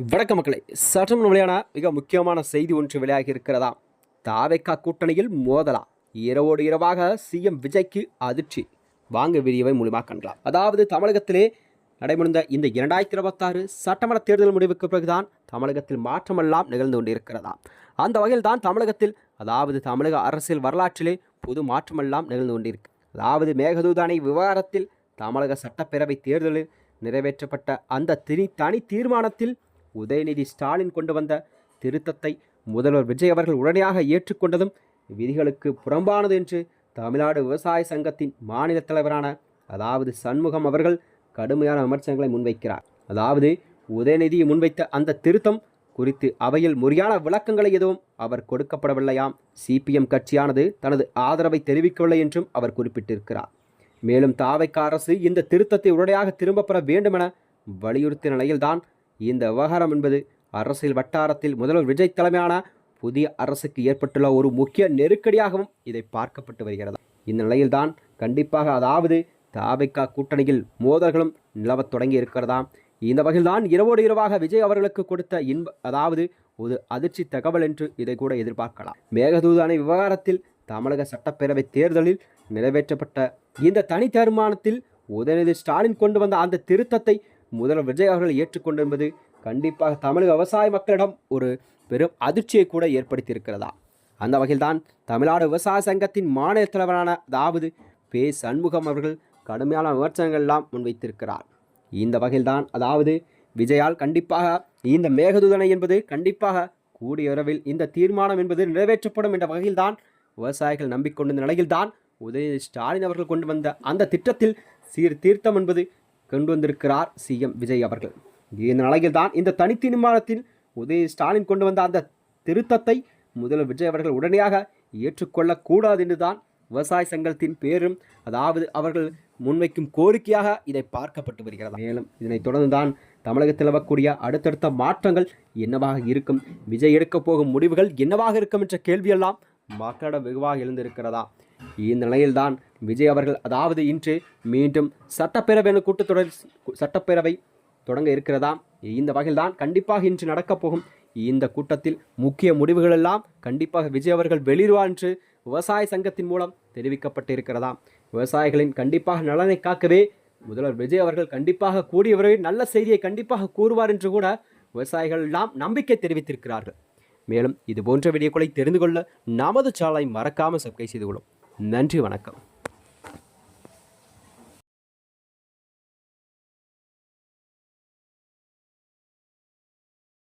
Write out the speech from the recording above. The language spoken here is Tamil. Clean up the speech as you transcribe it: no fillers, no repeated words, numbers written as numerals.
வணக்க மக்களை, சற்றும் வெளியான மிக முக்கியமான செய்தி ஒன்று வெளியாகி இருக்கிறதா? தாவேகா கூட்டணியில் மோதலா? இரவோடு இரவாக சிஎம் விஜய்க்கு அதிர்ச்சி. வாங்க வீடியோவை மூலமாக காணலாம். அதாவது தமிழகத்திலே நடைமுறைந்த இந்த 2026 சட்டமன்ற தேர்தல் முடிவுக்கு பிறகுதான் தமிழகத்தில் மாற்றமெல்லாம் நிகழ்ந்து கொண்டிருக்கிறதா. அந்த வகையில் தான் தமிழகத்தில், அதாவது தமிழக அரசியல் வரலாற்றிலே புது மாற்றமெல்லாம் நிகழ்ந்து கொண்டிருக்கு. அதாவது மேகதூதானை விவகாரத்தில் தமிழக சட்டப்பேரவை தேர்தலில் நிறைவேற்றப்பட்ட அந்த தனி தீர்மானத்தில் உதயநிதி ஸ்டாலின் கொண்டு வந்த திருத்தத்தை முதல்வர் விஜய் அவர்கள் உடனடியாக ஏற்றுக்கொண்டதும் விதிகளுக்கு புறம்பானது என்று தமிழ்நாடு விவசாய சங்கத்தின் மாநில தலைவரான அதாவது சண்முகம் அவர்கள் கடுமையான விமர்சனங்களை முன்வைக்கிறார். அதாவது உதயநிதி முன்வைத்த அந்த திருத்தம் குறித்து அவையில் முறையான விளக்கங்களை எதுவும் அவர் கொடுக்கப்படவில்லையாம். சிபிஎம் கட்சியானது தனது ஆதரவை தெரிவிக்கவில்லை என்றும் அவர் குறிப்பிட்டிருக்கிறார். மேலும் தாவேக அரசு இந்த திருத்தத்தை உடனடியாக திரும்ப பெற வேண்டுமென வலியுறுத்திய நிலையில்தான் இந்த விவகாரம் என்பது அரசியல் வட்டாரத்தில் முதல்வர் விஜய் தலைமையான புதிய அரசுக்கு ஏற்பட்டுள்ள ஒரு முக்கிய நெருக்கடியாகவும் இதை பார்க்கப்பட்டு வருகிறது. இந்த நிலையில்தான் கண்டிப்பாக, அதாவது தாவேகா கூட்டணியில் மோதல்களும் நிலவத் தொடங்கி இருக்கிறதாம். இந்த வகையில்தான் இரவோடு இரவாக விஜய் அவர்களுக்கு கொடுத்த அதாவது ஒரு அதிர்ச்சி தகவல் என்று இதை கூட எதிர்பார்க்கலாம். மேகதூதானை விவகாரத்தில் தமிழக சட்டப்பேரவை தேர்தலில் நிறைவேற்றப்பட்ட இந்த தனி தீர்மானத்தில் உதயநிதி ஸ்டாலின் கொண்டு வந்த அந்த திருத்தத்தை முதல்வர் விஜய் அவர்கள் ஏற்றுக்கொண்டு என்பது கண்டிப்பாக தமிழக விவசாய மக்களிடம் ஒரு பெரும் அதிர்ச்சியை கூட ஏற்படுத்தியிருக்கிறதா. அந்த வகையில்தான் தமிழ்நாடு விவசாய சங்கத்தின் மாநில தலைவரான அதாவது பே. சண்முகம் அவர்கள் கடுமையான விமர்சனங்கள் எல்லாம் முன்வைத்திருக்கிறார். இந்த வகையில்தான், அதாவது விஜயால் கண்டிப்பாக இந்த மேகதூதனை என்பது கண்டிப்பாக கூடிய விரைவில் இந்த தீர்மானம் என்பது நிறைவேற்றப்படும் என்ற வகையில்தான் விவசாயிகள் நம்பிக்கொண்டிருந்த நிலையில்தான் உதயநிதி ஸ்டாலின் அவர்கள் கொண்டு வந்த அந்த திட்டத்தில் சீர்திருத்தம் என்பது கொண்டு வந்திருக்கிறார் சிஎம் விஜய் அவர்கள். இந்த நிலையில் தான் இந்த தனி தீர்மானத்தில் உதயநிதி ஸ்டாலின் கொண்டு வந்த அந்த திருத்தத்தை முதல்வர் விஜய் அவர்கள் உடனடியாக ஏற்றுக்கொள்ளக்கூடாது என்றுதான் விவசாய சங்கத்தின் பேரும், அதாவது அவர்கள் முன்வைக்கும் கோரிக்கையாக இதை பார்க்கப்பட்டு வருகிறது. மேலும் இதனைத் தொடர்ந்து தான் தமிழகத்தில் நிலவக்கூடிய அடுத்தடுத்த மாற்றங்கள் என்னவாக இருக்கும், விஜய் எடுக்கப் போகும் முடிவுகள் என்னவாக இருக்கும் என்ற கேள்வியெல்லாம் மக்களிடம் வெகுவாக எழுந்திருக்கிறதா. இந்த நிலையில்தான் விஜய் அவர்கள், அதாவது இன்று மீண்டும் சட்டப்பேரவை கூட்டத்தொடர் சட்டப்பேரவை தொடங்க இருக்கிறதா. இந்த வகையில்தான் கண்டிப்பாக இன்று நடக்கப் போகும் இந்த கூட்டத்தில் முக்கிய முடிவுகள் எல்லாம் கண்டிப்பாக விஜய் அவர்கள் வெளியிடுவார் என்று விவசாய சங்கத்தின் மூலம் தெரிவிக்கப்பட்டிருக்கிறதா. விவசாயிகளின் கண்டிப்பாக நலனை காக்கவே முதல்வர் விஜய் அவர்கள் கண்டிப்பாக கூடிய விரைவில் நல்ல செய்தியை கண்டிப்பாக கூறுவார் என்று கூட விவசாயிகள் எல்லாம் நம்பிக்கை தெரிவித்திருக்கிறார்கள். மேலும் இது போன்ற வீடியோக்களை தெரிந்து கொள்ள நமது சேனலை மறக்காமல் சப்ஸ்கிரைப் செய்து கொள்ளும். நன்றி, வணக்கம்.